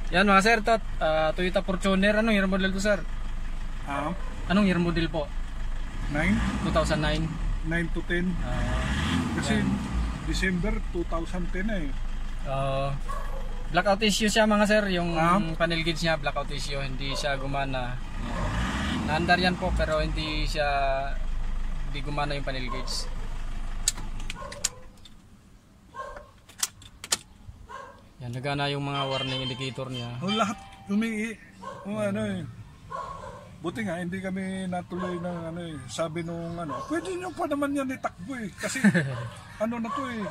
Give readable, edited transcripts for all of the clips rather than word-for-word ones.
Yan mga sir, Toyota Fortuner. Anong year model to sir? Anong year model po? 2009? 9 to 10. Kasi yan. December 2010 eh. Blackout issue siya mga sir. Yung panel gauge niya blackout issue. Hindi siya gumana. Naandar yan po pero hindi gumana yung panel gauge. Yan, nagana yung mga warning indicator niya. Lahat ano eh. Buti nga hindi kami natuloy ng ano eh. Sabi nung pwede nyo pa naman yan itakbo eh. Kasi ano na to eh.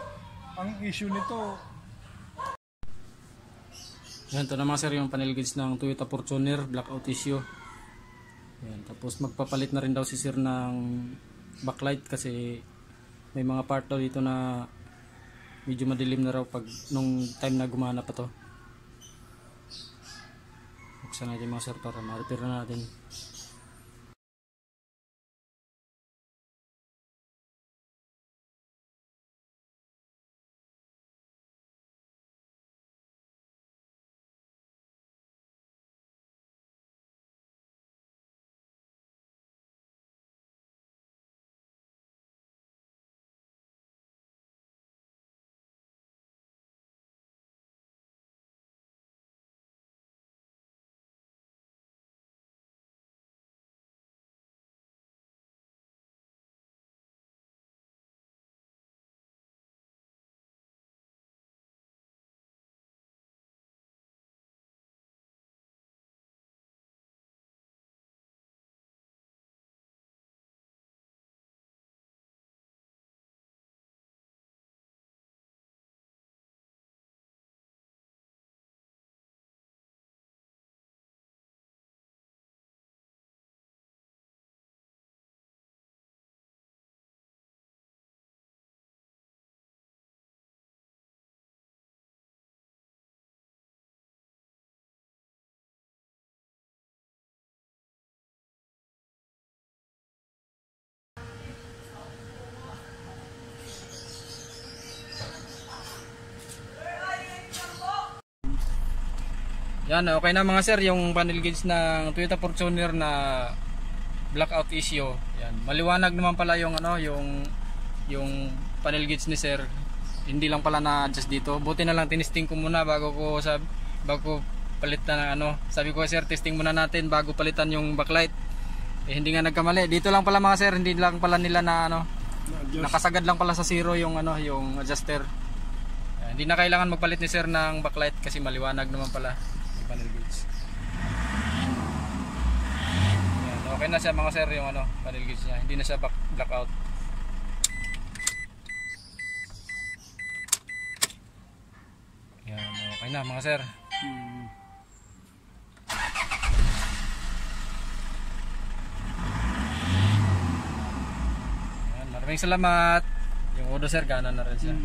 Ang issue nito. Yan, ito naman sir yung panel gauge ng Toyota Fortuner, blackout issue. Yan, tapos magpapalit na rin daw si sir ng backlight kasi may mga part daw dito na medyo madilim na raw pag nung time na gumana pa to. Buksan natin mga sir para ma-repair na natin. Yan, okay na mga sir yung panel gauge ng Toyota Fortuner na blackout issue. Yan, maliwanag naman pala yung yung panel gauge ni sir. Hindi lang pala na-adjust dito. Buti na lang tinisting ko muna bago ko palitan ng Sabi ko sir, testing muna natin bago palitan yung backlight. Hindi nga nagkamali. Dito lang pala mga sir, hindi lang pala nila na nakasagad lang pala sa zero yung yung adjuster. Yan, hindi na kailangan magpalit ni sir ng backlight kasi maliwanag naman pala panel gauge. Yan, okay na siya mga sir yung panel gauge niya. Hindi na siya blackout. Yan, okay na mga sir. Yan, maraming salamat. Yung odo sir, gana na rin siya.